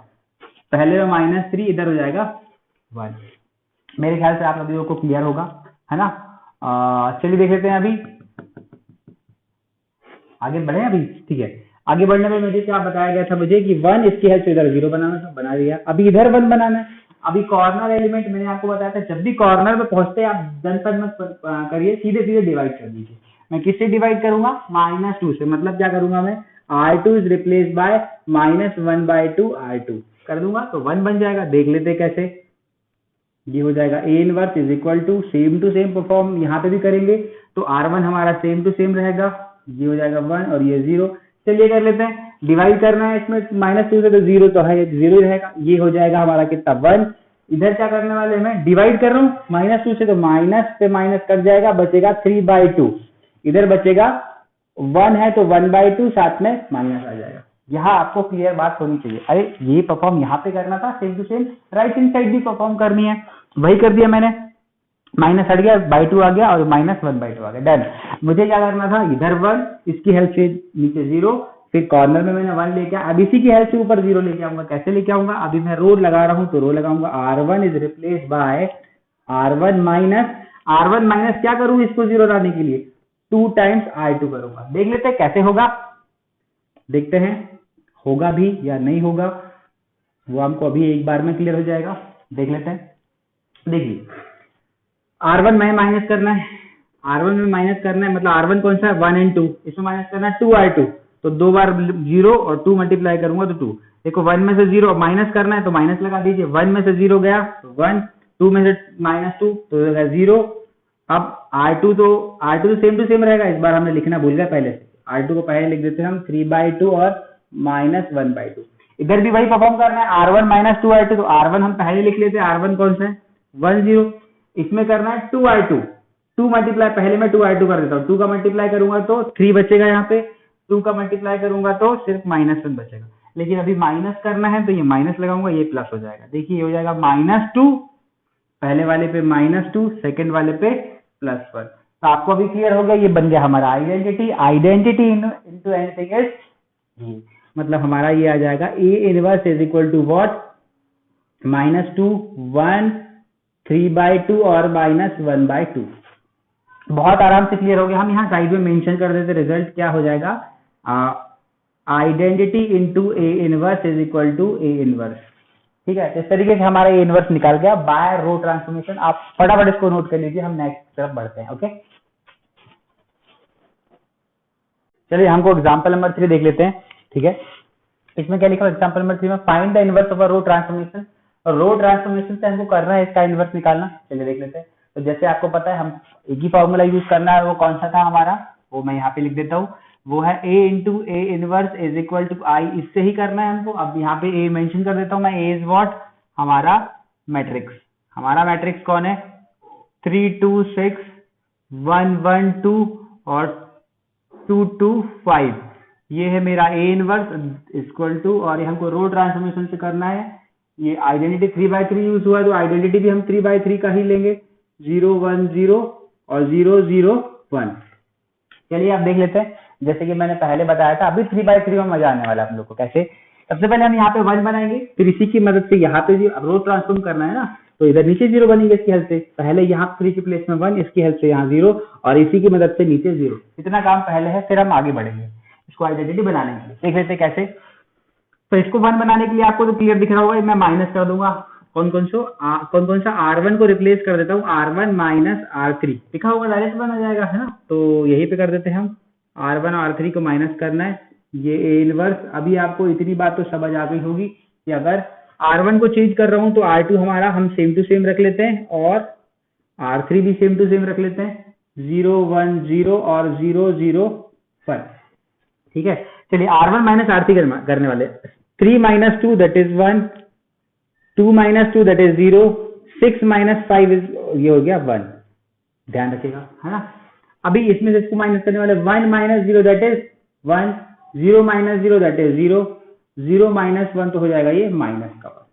पहले में -3 इधर हो जाएगा 1। मेरे ख्याल से आप सभी को क्लियर होगा, है ना। चलिए देख लेते हैं, अभी आगे बढ़े अभी, ठीक है। आगे बढ़ने में मुझे क्या बताया गया था, मुझे कि 1 इसकी हेल्प से इधर 0 बनाना था, बना दिया। अभी इधर 1 बनाना है। अभी कॉर्नर एलिमेंट मैंने आपको बताया था, जब भी कॉर्नर में पहुंचते हैं आप जनपद मत करिए, सीधे सीधे डिवाइड कर दीजिए। मैं किससे डिवाइड करूंगा, -2 से, मतलब क्या करूंगा मैं, R2 is replace by -1/2 R2 कर दूंगा, तो 1 बन जाएगा। देख लेते कैसे, ये हो जाएगा A inverse is equal to same perform यहाँ पे भी करेंगे, तो R1 हमारा सेम टू सेम रहेगा, ये हो जाएगा 1 और ये 0। चलिए कर लेते हैं, डिवाइड करना है इसमें -2 से, तो 0 तो है, 0 रहेगा, ये हो जाएगा हमारा कितना 1। इधर क्या करने वाले हैं, डिवाइड कर रहा हूँ -2 से, तो माइनस पे माइनस कट जाएगा, बचेगा 3/2, इधर बचेगा 1 है तो 1/2, साथ में माइनस आ जाएगा। यहाँ आपको क्लियर बात होनी चाहिए। अरे ये परफॉर्म यहाँ पे करना था, same to same right hand side भी परफॉर्म करनी है, वही कर दिया मैंने, माइनस हट गया, -2 आ गया और -1/2 आ गया, डन। मुझे क्या करना था, इधर 1, इसकी हेल्प से नीचे 0, फिर कॉर्नर में मैंने 1 लेके, अब इसी की हेल्प से ऊपर 0 लेके आऊंगा। कैसे लेके आऊंगा, अभी मैं रो लगा रहा हूं, तो रो लगाऊंगा R1 is replace by R1 minus क्या करूं इसको 0 लाने के लिए, 2 टाइम्स R2 करूंगा। देख लेते हैं कैसे होगा, देखते हैं होगा भी या नहीं होगा, वो हमको अभी एक बार में क्लियर हो जाएगा। देख लेते हैं, देखिए R1 में माइनस करना है, R1 में माइनस करना है, मतलब R1 कौन सा है 1 and 2, इसमें माइनस करना है 2 R2, तो 2 बार 0 और 2 मल्टीप्लाई करूंगा तो 2। देखो 1 में से 0 माइनस करना है तो माइनस लगा दीजिए, 1 में से 0 गया तो 1, 2 में से -2 तो 0। अब R2 तो सेम टू सेम रहेगा, इस बार हमने लिखना भूल गया पहले से, R2 को पहले लिख देते हैं हम 3/2 और -1/2। इधर भी वही परफॉर्म करना है, R1 -2 R2, तो R1 हम पहले लिख लेते हैं, R1 कौन सा है 1 0, इसमें करना है 2 R2, 2 मल्टीप्लाई, पहले मैं 2 R2 कर देता हूँ, 2 का मल्टीप्लाई करूंगा तो 3 बचेगा, यहाँ पे 2 का मल्टीप्लाई करूंगा तो सिर्फ -1 बचेगा। लेकिन अभी माइनस करना है तो ये माइनस लगाऊंगा, ये प्लस हो जाएगा। देखिए ये हो जाएगा -2, पहले वाले पे -2, सेकंड वाले पे +1। तो आपको अभी क्लियर हो गया, ये बन गया हमारा आइडेंटिटी इनटू एनीथिंग एल्स, ये मतलब हमारा ये आ जाएगा A inverse is equal to what, -2 1 3/2 और -1/2। बहुत आराम से क्लियर हो गया। हम यहाँ साइड में मेंशन कर देते, रिजल्ट क्या हो जाएगा, identity into A inverse is equal to A inverse. ठीक है, इस तरीके से हमारा A इनवर्स निकाल गया बाय रो ट्रांसफॉर्मेशन। आप फटाफट इसको नोट कर लीजिए, हम नेक्स्ट तरफ बढ़ते हैं। ओके, चलिए हमको एग्जांपल नंबर 3 देख लेते हैं। ठीक है, इसमें क्या लिखा है एग्जांपल नंबर 3 में, find the inverse of a row transformation. और रो ट्रांसफॉर्मेशन से हमको करना है इसका इनवर्स निकालना। चलिए देख लेते हैं। तो जैसे आपको पता है हम एक ही फॉर्मूला यूज करना है, वो कौन सा था हमारा, वो मैं यहाँ पे लिख देता हूँ, वो है a into A inverse is equal to I. इससे ही करना है हमको। अब यहाँ पे a मेंशन कर देता हूँ मैं, a इज व्हाट, हमारा मैट्रिक्स। हमारा मैट्रिक्स कौन है, 3 2 6 1 1 2 और 2 2 5। ये है मेरा a इनवर्स इक्वल टू, और ये हमको रो ट्रांसफॉर्मेशन से करना है। ये आइडेंटिटी 3/3 यूज हुआ है, तो आइडेंटिटी भी हम 3/3 का ही लेंगे, 0 1 0 और 0 0 1। चलिए आप देख लेते हैं। जैसे कि मैंने पहले बताया था, अभी 3/3 में मजा आने वाला है आप लोग को। कैसे, सबसे पहले हम यहाँ पे 1 बनाएंगे, फिर इसी की मदद से यहाँ पे रो ट्रांसफॉर्म करना है ना, तो इधर नीचे 0 बनेंगे इसकी हेल्प से। पहले यहाँ 3 की प्लेस में 1, इसकी हेल्प से यहाँ 0, और इसी की मदद से नीचे 0। इतना काम पहले है, फिर हम आगे बढ़ेंगे इसको आइडेंटिटी बनाने के लिए। देख लेते हैं कैसे। तो इसको 1 बनाने के लिए आपको तो क्लियर दिख रहा होगा, मैं माइनस कर दूंगा। कौन कौन सा R1 को रिप्लेस कर देता हूँ, R1 माइनस R3 लिखा होगा, डायरेक्ट बन जाएगा, है ना। तो यही पे कर देते हैं हम, R1 और R3 को माइनस करना है। ये ए इनवर्स। अभी आपको इतनी बात तो समझ आ गई होगी कि अगर R1 को चेंज कर रहा हूं तो R2 हमारा हम सेम टू सेम रख लेते हैं, और R3 भी सेम टू सेम रख लेते हैं, 0 1 0 और 0 0 1। ठीक है, चलिए R1 माइनस R3 करने वाले। 3 minus 2 that is 1, 2 minus 2 that is 0, 6 minus 5 is, ये हो गया 1। ध्यान रखिएगा, है ना। अभी इसमें से इसको माइनस करने वाले, 1 minus 0 that is 1, 0 minus 0 that is 0, 0 minus 1 तो हो जाएगा ये माइनस का 1।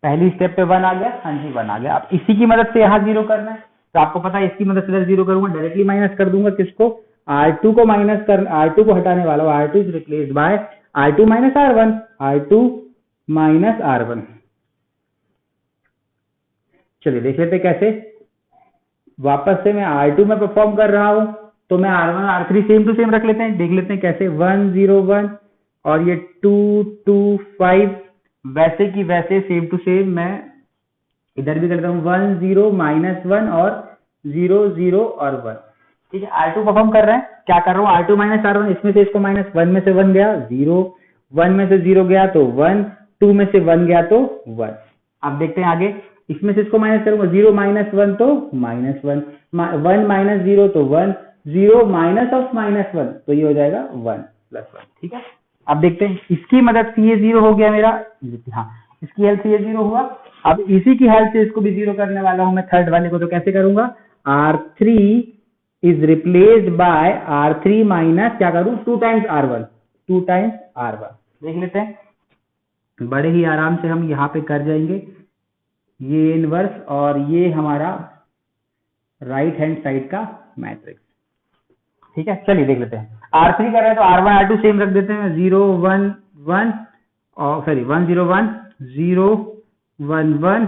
पहली स्टेप पे 1 आ गया, हाँ जी 1 आ गया। अब इसी की मदद से यहाँ 0 करना है, तो आपको पता है इसकी मदद से 0 करूंगा, डायरेक्टली माइनस कर दूंगा किसको, R2 को माइनस कर, R2 को हटाने वाला हूँ, R2 is replaced by R2 minus R1, R2 minus R1। चलिए देख लेते कैसे। वापस से मैं R2 में परफॉर्म कर रहा हूं, तो मैं R1 और R3 सेम टू सेम रख लेते हैं। देख लेते हैं कैसे, 1 0 1 और ये 2 2 5, वैसे की वैसे सेम टू सेम मैं इधर भी करता हूँ, 1 0 माइनस 1 और 0 0 और 1। ठीक है, R2 परफॉर्म कर रहे हैं, क्या कर रहा हूँ, R2 माइनस R1, इसमें से इसको माइनस, 1 में से 1 गया 0, 1 में से 0 गया तो 1, 2 में से 1 गया तो 1। अब देखते हैं आगे, इसमें से इसको माइनस करूंगा, 0 माइनस 1 तो माइनस 1, 1 माइनस 0 तो 1, 0 माइनस ऑफ माइनस 1 तो ये हो जाएगा 1 प्लस 1। ठीक है, अब देखते हैं इसकी मदद से ये 0 हो गया मेरा, हाँ इसकी हेल्प से ये 0 हुआ। अब इसी की हेल्प से इसको भी 0 करने वाला हूं मैं, थर्ड वाले को। तो कैसे करूंगा, R3 is replaced by R3 minus, क्या करूं, 2 टाइम्स R1, 2 टाइम्स R1। देख लेते हैं, बड़े ही आराम से हम यहाँ पे कर जाएंगे ये इनवर्स, और ये हमारा राइट हैंड साइड का मैट्रिक्स। ठीक है, चलिए देख लेते हैं। R3 कर रहे हैं तो R1 R2 सेम रख देते हैं, 0 1 1 और सॉरी 1 0 1 0 1 1,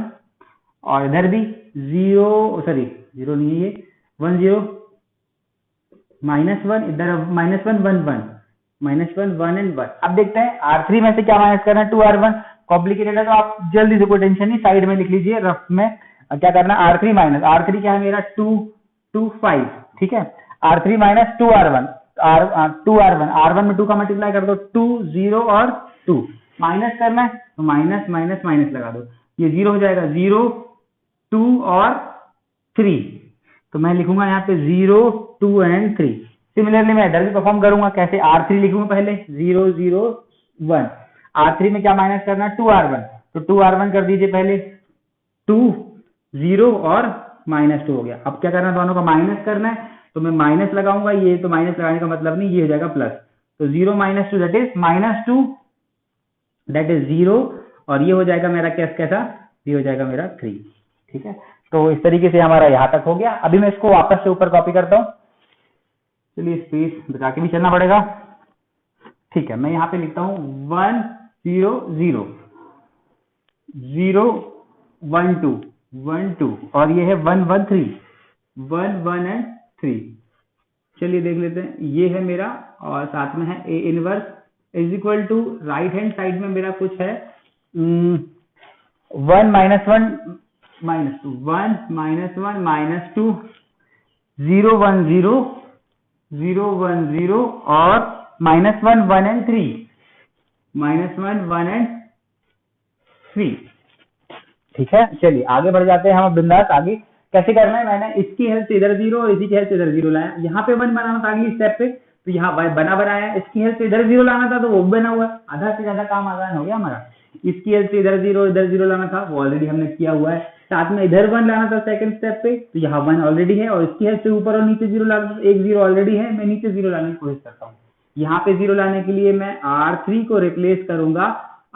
और इधर भी 0 सॉरी 0 नहीं है ये, 1 0 माइनस 1, इधर माइनस 1 1 1 माइनस 1 1 एंड 1। अब देखते हैं R3 में से क्या माइनस करना है, 2R1। कॉम्प्लिकेटेड है तो आप जल्दी से, कोई टेंशन नहीं, साइड में लिख लीजिए रफ में। क्या करना है, R3 माइनस, R3 क्या है मेरा 2 2 5। ठीक है, R3 minus 2R1, 2R1, R1 में 2 का मल्टीप्लाई कर दो, 2 0 और 2 माइनस करना है तो माइनस माइनस माइनस लगा दो, ये 0 हो जाएगा, 0 2 और 3। तो मैं लिखूंगा यहाँ पे 0 2 एंड 3। सिमिलरली मैं इधर भी परफॉर्म करूंगा, कैसे, R3 लिखूंगा पहले 0 0 1, R3 में क्या माइनस करना है, 2R1, तो 2R1 कर दीजिए पहले, 2 0 और माइनस 2 हो गया। अब क्या करना है, दोनों का माइनस करना है, तो मैं माइनस लगाऊंगा, ये तो माइनस लगाने का मतलब नहीं, ये हो जाएगा प्लस, तो 0 minus 2 that is minus 2 that is 0, और ये हो जाएगा मेरा कैसा, ये हो जाएगा मेरा 3। ठीक है, तो इस तरीके से हमारा यहाँ तक हो गया। अभी मैं इसको वापस से ऊपर कॉपी करता हूँ, चलिए स्पेस बचा के भी चलना पड़ेगा। ठीक है, मैं यहाँ पे लिखता हूँ 1 0 0 0 1 2 1 2, और ये है 1 1 3 1 1 एंड 3। चलिए देख लेते हैं, ये है मेरा, और साथ में है A inverse is equal to, right hand side में मेरा कुछ है 1 माइनस 1 माइनस 2, 1 माइनस 1 माइनस 2, 0 1 0 0 1 0 और माइनस 1 1 एंड 3, -1 1 एंड 3। ठीक है, चलिए आगे बढ़ जाते हैं हम बिंदास। आगे कैसे करना है, मैंने इसकी हेल्प से इधर 0 और इसी की हेल्प से इधर 0 लाया। यहाँ पे 1 बनाना था अगली स्टेप पे, तो यहाँ बना बनाया। इसकी हेल्प से इधर 0 लाना था तो वो बना हुआ। आधा से ज्यादा काम आसान हो गया हमारा। इसकी हेल्प से इधर 0 लाना था, वो ऑलरेडी हमने किया हुआ है। साथ में इधर 1 लाना था सेकंड स्टेप पे, तो यहाँ 1 ऑलरेडी है। और इसकी हेल्प से ऊपर और नीचे 0 लाना था, एक 0 ऑलरेडी है। मैं नीचे 0 लाने की कोशिश करता हूँ। यहाँ पे 0 लाने के लिए मैं R3 को रिप्लेस करूंगा।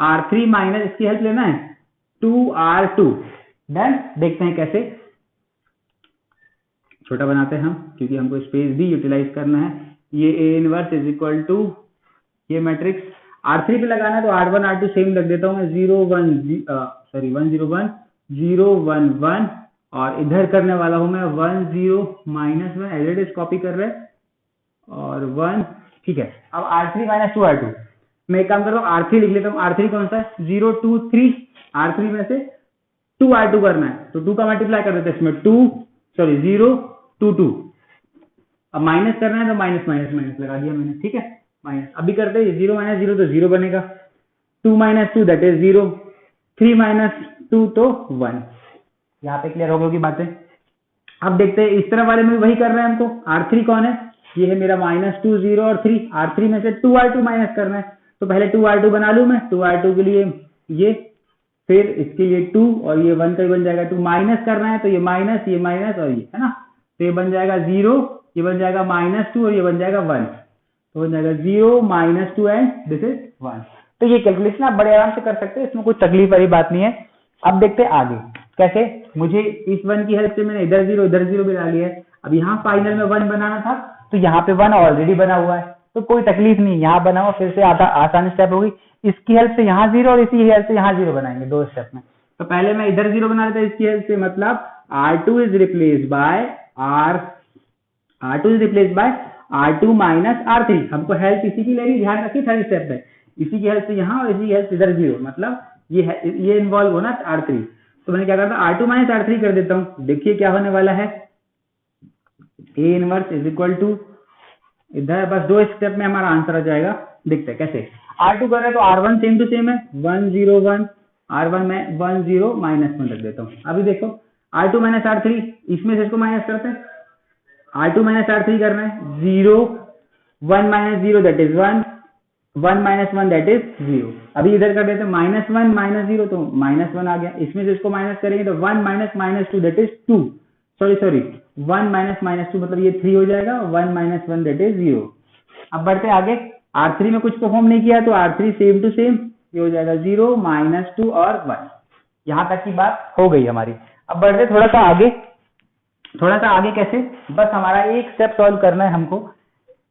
R3 माइनस इसकी हेल्प लेना है 2R2। डन, देखते हैं कैसे। छोटा बनाते हैं हम, क्योंकि हमको स्पेस भी यूटिलाइज करना है। ये A inverse is equal to ये मैट्रिक्स R3 पे लगाना है, तो R1 R2 सेम लग देता हूँ मैं। 0 1 सॉरी 1 0 1 0 1 1 और इधर करने वाला हूं मैं 1 0 -1। एज इट कॉपी कर रहे हैं और 1। ठीक है, अब R3 माइनस 2R2 मैं एक काम करता हूँ, R3 लिख लेता हूँ। R3 कौन सा है, 0 2 3। R3 में से 2R2 करना है, तो 2 का मल्टीप्लाई कर देते हैं इसमें 0 2 2। अब माइनस करना है तो माइनस माइनस माइनस लगा दिया मैंने। ठीक है, माइनस अभी करते हैं 0 - 0 तो 0 बनेगा। 2 - 2 दैट इज 0। 3 - 2 तो 1। यहाँ पे क्लियर हो गई बातें। अब देखते हैं इस तरह वाले में वही कर रहे हैं हमको। R3 कौन है, ये है मेरा -2 0 और 3। R3 में से 2R2 माइनस करना है, तो पहले 2R2 बना लू मैं। 2R2 के लिए ये, फिर इसके लिए 2 और ये 1 का ही बन जाएगा 2। माइनस करना है तो ये माइनस और ये है ना, तो ये बन जाएगा 0, ये बन जाएगा -2 और ये बन जाएगा 1। तो बन जाएगा 0 -2 एंड दिस इज 1। तो ये कैलकुलेशन आप बड़े आराम से कर सकते हैं, इसमें कोई तकलीफ वाली बात नहीं है। अब देखते हैं आगे कैसे। मुझे इस 1 की हेल्प से मैंने इधर 0 भी ला लिया है। अब यहाँ फाइनल में 1 बनाना था, तो यहाँ पे 1 ऑलरेडी बना हुआ है, तो कोई तकलीफ नहीं। यहाँ बना हुआ, फिर से आसान स्टेप होगी। इसकी हेल्प से यहाँ 0 और इसी हेल्प से यहाँ 0 बनाएंगे 2 स्टेप में। तो पहले मैं इधर 0 बना लेता हूँ इसकी हेल्प से, मतलब R2 is replace by R2 minus R3। हमको हेल्प इसी की लेनी, ध्यान रखिए थर्ड स्टेप में। इसी की हेल्प से यहाँ और इसी की हेल्प से इधर 0, मतलब ये इन्वॉल्व होना R3। तो मैंने क्या करता, R2 माइनस R3 कर देता हूँ। देखिए क्या होने वाला है, A inverse is equal to, इधर बस 2 स्टेप में हमारा आंसर आ जाएगा। देखते हैं कैसे। R2 कर रहे हैं तो R1 सेम टू सेम है 1 0 1। R1 में 1 0 -1 रख देता हूँ। अभी देखो R2 माइनस R3, इसमें से इसको माइनस करते हैं। R2 माइनस R3 करना है, 0 1 - 0 दैट इज 1 1 - 1 दैट इज 0। अभी इधर कर देते हैं -1 - 0 तो -1 आ गया। इसमें से इसको माइनस करेंगे तो 1 - -2 दैट इज 2। सॉरी 1 - -2 मतलब ये 3 हो जाएगा। 1 - 1 दैट इज 0। अब बढ़ते आगे। R3 में कुछ परफॉर्म नहीं किया तो R3 सेम टू सेम, ये हो जाएगा 0 -2 और 1। यहाँ तक की बात हो गई हमारी। अब बढ़ते थोड़ा सा आगे कैसे, बस हमारा एक स्टेप सॉल्व करना है हमको।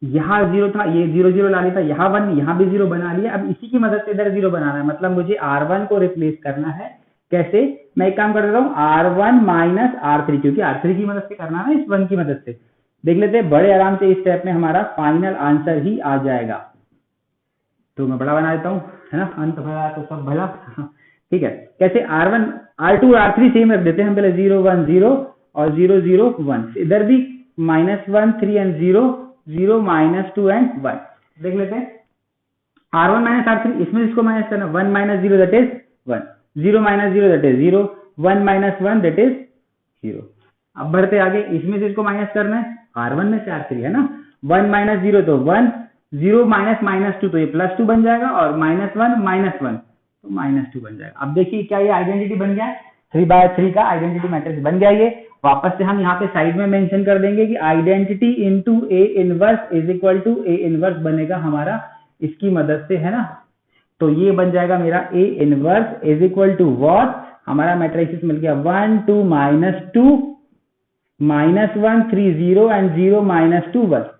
यहाँ 0 था, ये 0 0 ला लिया था, यहाँ 1, यहाँ भी 0 बना लिया। अब इसी की मदद से इधर 0 बनाना है, मतलब मुझे R1 को रिप्लेस करना है। कैसे, मैं एक काम कर देता हूँ, R1 माइनस R3, क्योंकि R3 की मदद से करना है, इस 1 की मदद से। देख लेते हैं, बड़े आराम से इस स्टेप में हमारा फाइनल आंसर ही आ जाएगा। तो मैं बड़ा बना देता हूँ, है ना, अंत भला तो सब भला। ठीक है, कैसे, R1 R2 R3 सेम रख देते हैं हम, पहले 0 1 0 और 0 0 1। इधर भी -1 3 एंड 0 0 -2 एंड 1। देख लेते हैं, R1 माइनस R3, इसमें इसको माइनस करना, 1 - 0 that is 1, 0 - 0 that is 0, 1 - 1 that is 0। अब बढ़ते आगे, इसमें से इसको माइनस करना है, R1 में से R3 है ना, 1 - 0 तो 1, 0 -2 तो ये +2 बन जाएगा, और -1 तो -2 बन जाएगा। अब देखिए क्या ये आइडेंटिटी बन गया, 3/3 का आइडेंटिटी मैट्रिक्स बन गया। ये वापस से हम यहाँ पे साइड में मेंशन कर देंगे कि identity into A inverse is equal to A inverse बनेगा हमारा इसकी मदद से, है ना। तो ये बन जाएगा मेरा A inverse is equal to what, हमारा मैट्रिक्स मिल गया 1 2 -2 -1 3 0 एंड 0 -2 1।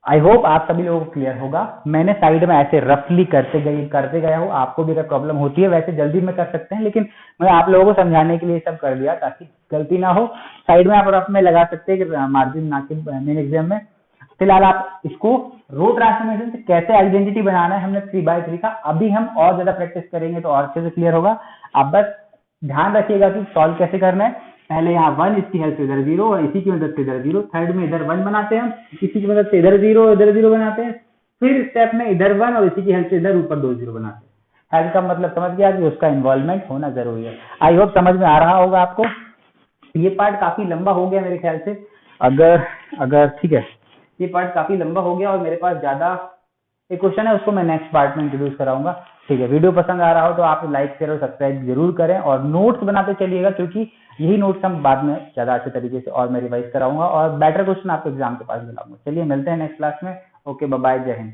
आई होप आप सभी लोगों को क्लियर होगा। मैंने साइड में ऐसे रफली करते गया हूँ। आपको भी अगर प्रॉब्लम होती है, वैसे जल्दी में कर सकते हैं, लेकिन मैं आप लोगों को समझाने के लिए सब कर दिया ताकि गलती ना हो। साइड में आप रफ में लगा सकते हैं कि मार्जिन ना के मेन एग्जाम में। फिलहाल आप इसको रो ट्रांसफॉर्मेशन से कैसे आइडेंटिटी बनाना है, हमने 3/3 का, अभी हम और ज्यादा प्रैक्टिस करेंगे तो और अच्छे से क्लियर होगा। आप बस ध्यान रखिएगा कि सॉल्व कैसे करना है। पहले यहाँ 1, इसकी हेल्प से इधर 0 और इसी की मदद से इधर 0, थर्ड में इधर 1 बनाते हैं हम, इसी की मदद से इधर 0 बनाते हैं, फिर स्टेप में इधर 1 और इसी की हेल्प से इधर ऊपर 2 जीरो बनाते हैं। हेल्प का मतलब समझ गया कि उसका इन्वॉल्वमेंट होना जरूरी है। आई होप समझ में आ रहा होगा आपको। ये पार्ट काफी लंबा हो गया मेरे ख्याल से। अगर अगर ठीक है, ये पार्ट काफी लंबा हो गया और मेरे पास ज्यादा एक क्वेश्चन है, उसको मैं नेक्स्ट पार्ट में इंट्रोड्यूस कराऊंगा। ठीक है, वीडियो पसंद आ रहा हो तो आप लाइक शेयर और सब्सक्राइब जरूर करें और नोट्स बनाते चलिएगा, क्योंकि यही नोट्स हम बाद में ज्यादा अच्छे तरीके से और मैं रिवाइज कराऊंगा और बेटर क्वेश्चन आपको एग्जाम के पास दिलाऊंगा। चलिए मिलते हैं नेक्स्ट क्लास में। ओके, बाय बाय, जय हिंद।